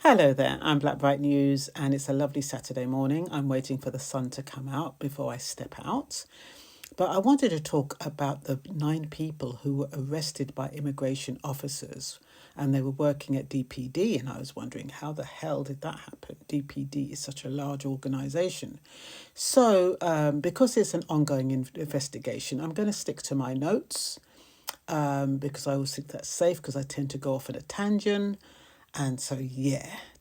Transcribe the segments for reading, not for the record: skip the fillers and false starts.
Hello there, I'm Black Bright News, and it's a lovely Saturday morning. I'm waiting for the sun to come out before I step out. But I wanted to talk about the 9 people who were arrested by immigration officers, and they were working at DPD. And I was wondering, how the hell did that happen? DPD is such a large organisation. So, because it's an ongoing investigation, I'm going to stick to my notes because I always think that's safe because I tend to go off on a tangent. And so,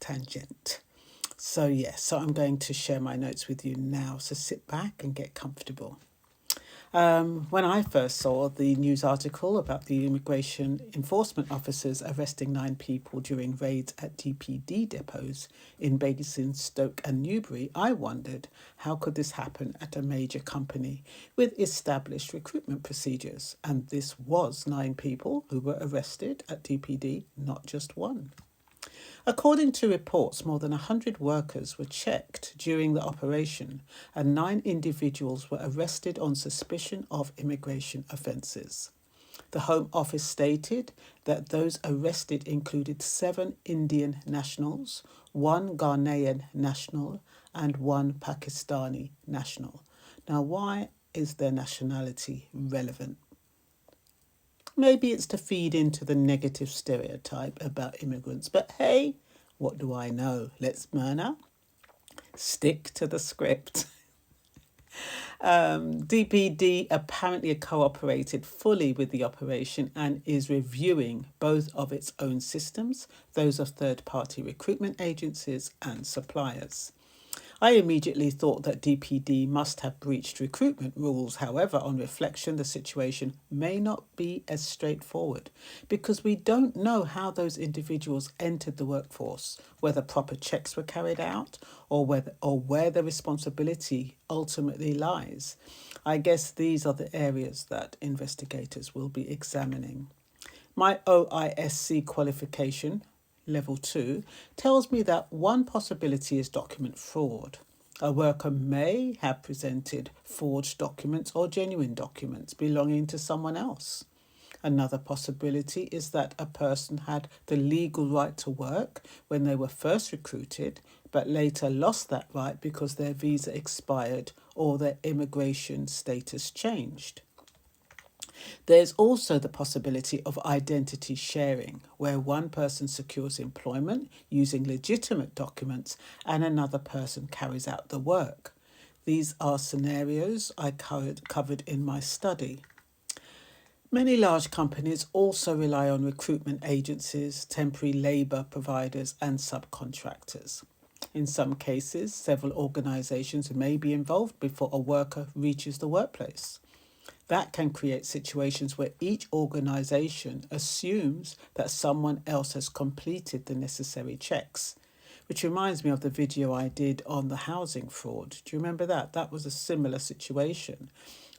tangent. So I'm going to share my notes with you now. So sit back and get comfortable. When I first saw the news article about the immigration enforcement officers arresting 9 people during raids at DPD depots in Basingstoke and Newbury, I wondered how could this happen at a major company with established recruitment procedures. And this was 9 people who were arrested at DPD, not just one. According to reports, more than 100 workers were checked during the operation, and 9 individuals were arrested on suspicion of immigration offences. The Home Office stated that those arrested included 7 Indian nationals, 1 Ghanaian national, and 1 Pakistani national. Now, why is their nationality relevant? Maybe it's to feed into the negative stereotype about immigrants, but hey, what do I know? Let's Myrna stick to the script. DPD apparently cooperated fully with the operation and is reviewing both of its own systems, those of third-party recruitment agencies and suppliers. I immediately thought that DPD must have breached recruitment rules. However, on reflection, the situation may not be as straightforward because we don't know how those individuals entered the workforce, whether proper checks were carried out or where the responsibility ultimately lies. I guess these are the areas that investigators will be examining. My OISC qualification, Level 2, tells me that one possibility is document fraud. A worker may have presented forged documents or genuine documents belonging to someone else. Another possibility is that a person had the legal right to work when they were first recruited, but later lost that right because their visa expired or their immigration status changed. There's also the possibility of identity sharing, where one person secures employment using legitimate documents and another person carries out the work. These are scenarios I covered in my study. Many large companies also rely on recruitment agencies, temporary labour providers, and subcontractors. In some cases, several organisations may be involved before a worker reaches the workplace. That can create situations where each organisation assumes that someone else has completed the necessary checks, which reminds me of the video I did on the housing fraud. Do you remember that? That was a similar situation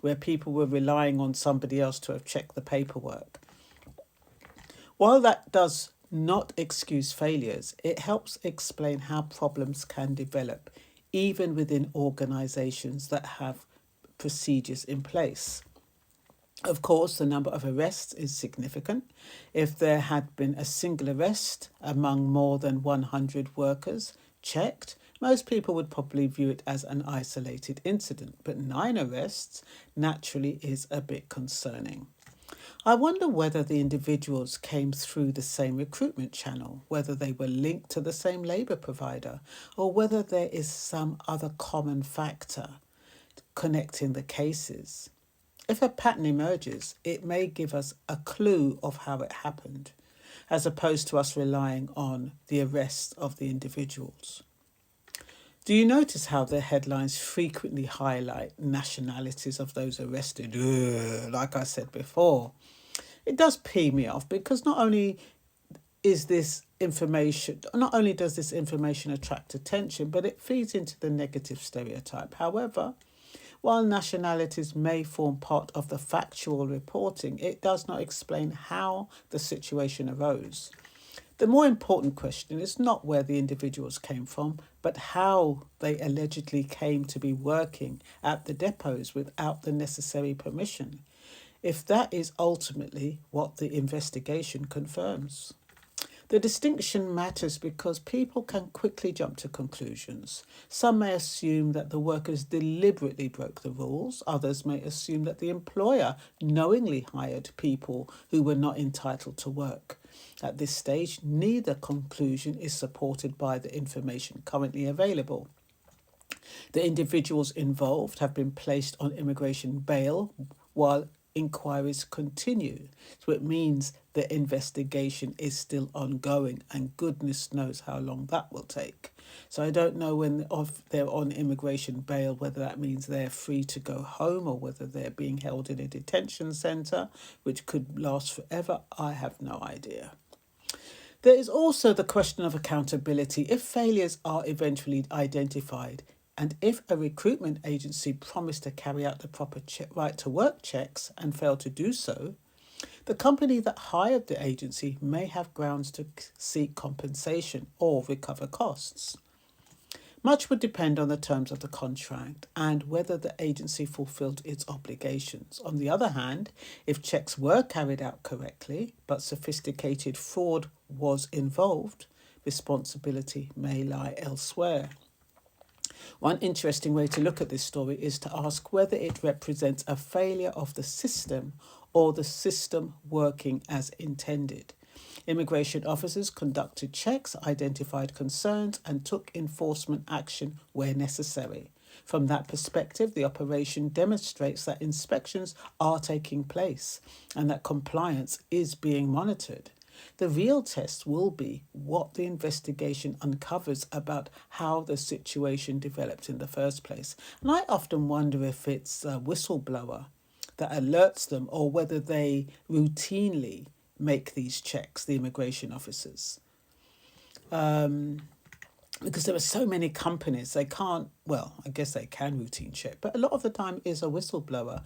where people were relying on somebody else to have checked the paperwork. While that does not excuse failures, it helps explain how problems can develop, even within organisations that have procedures in place. Of course, the number of arrests is significant. If there had been a single arrest among more than 100 workers checked, most people would probably view it as an isolated incident, but 9 arrests naturally is a bit concerning. I wonder whether the individuals came through the same recruitment channel, whether they were linked to the same labour provider, or whether there is some other common factor connecting the cases. If a pattern emerges, it may give us a clue of how it happened, as opposed to us relying on the arrest of the individuals. Do you notice how the headlines frequently highlight nationalities of those arrested? Like I said before, it does pee me off because not only does this information attract attention, but it feeds into the negative stereotype. However, while nationalities may form part of the factual reporting, it does not explain how the situation arose. The more important question is not where the individuals came from, but how they allegedly came to be working at the depots without the necessary permission, if that is ultimately what the investigation confirms. The distinction matters because people can quickly jump to conclusions. Some may assume that the workers deliberately broke the rules. Others may assume that the employer knowingly hired people who were not entitled to work. At this stage, neither conclusion is supported by the information currently available. The individuals involved have been placed on immigration bail while inquiries continue. So it means the investigation is still ongoing, and goodness knows how long that will take. So I don't know when they're on immigration bail, whether that means they're free to go home or whether they're being held in a detention centre, which could last forever. I have no idea. There is also the question of accountability. If failures are eventually identified, and if a recruitment agency promised to carry out the proper right to work checks and failed to do so, the company that hired the agency may have grounds to seek compensation or recover costs. Much would depend on the terms of the contract and whether the agency fulfilled its obligations. On the other hand, if checks were carried out correctly, but sophisticated fraud was involved, responsibility may lie elsewhere. One interesting way to look at this story is to ask whether it represents a failure of the system or the system working as intended. Immigration officers conducted checks, identified concerns, and took enforcement action where necessary. From that perspective, the operation demonstrates that inspections are taking place and that compliance is being monitored. The real test will be what the investigation uncovers about how the situation developed in the first place. And I often wonder if it's a whistleblower that alerts them or whether they routinely make these checks, the immigration officers. Because there are so many companies, they can't, well, I guess they can routine check, but a lot of the time is a whistleblower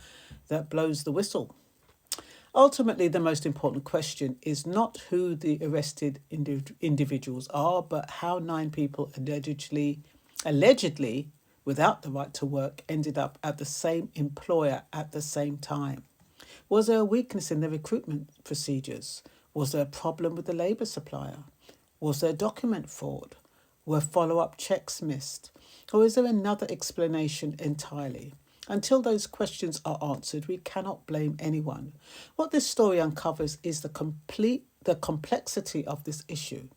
that blows the whistle. Ultimately, the most important question is not who the arrested individuals are, but how 9 people allegedly, without the right to work, ended up at the same employer at the same time. Was there a weakness in the recruitment procedures? Was there a problem with the labour supplier? Was there document fraud? Were follow-up checks missed? Or is there another explanation entirely? Until those questions are answered, we cannot blame anyone. What this story uncovers is the complexity of this issue,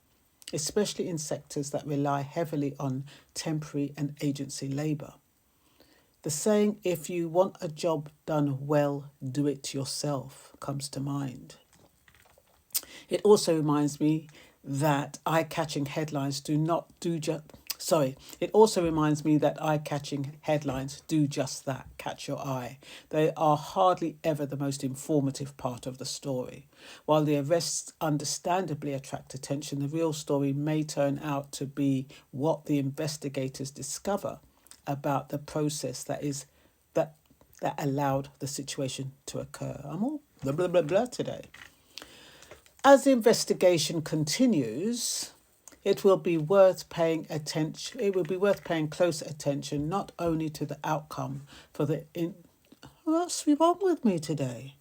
especially in sectors that rely heavily on temporary and agency labour. The saying, if you want a job done well, do it yourself, comes to mind. It also reminds me that eye-catching headlines It also reminds me that eye-catching headlines do just that, catch your eye. They are hardly ever the most informative part of the story. While the arrests understandably attract attention, the real story may turn out to be what the investigators discover about the process that allowed the situation to occur. I'm all blah, blah, blah, blah today. As the investigation continues, it will be worth paying close attention not only to the outcome what's wrong with me today?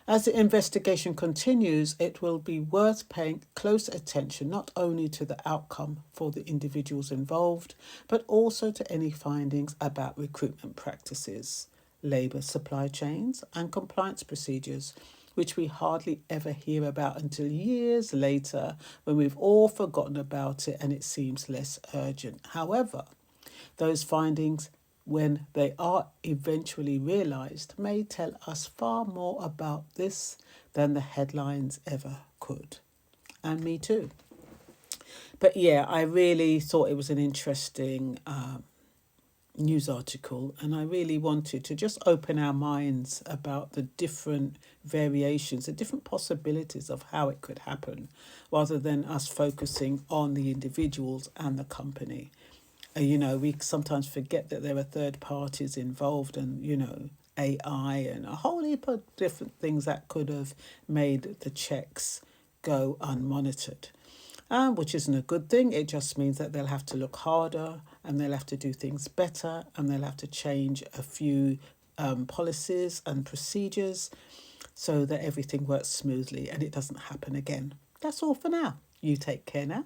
As the investigation continues, it will be worth paying close attention not only to the outcome for the individuals involved, but also to any findings about recruitment practices, labour supply chains, and compliance procedures, which we hardly ever hear about until years later when we've all forgotten about it and it seems less urgent. However, those findings, when they are eventually realised, may tell us far more about this than the headlines ever could. And me too. But yeah, I really thought it was an interesting news article, and I really wanted to just open our minds about the different variations, the different possibilities of how it could happen, rather than us focusing on the individuals and the company. We sometimes forget that there are third parties involved and, AI and a whole heap of different things that could have made the checks go unmonitored. Which isn't a good thing. It just means that they'll have to look harder and they'll have to do things better and they'll have to change a few policies and procedures so that everything works smoothly and it doesn't happen again. That's all for now. You take care now.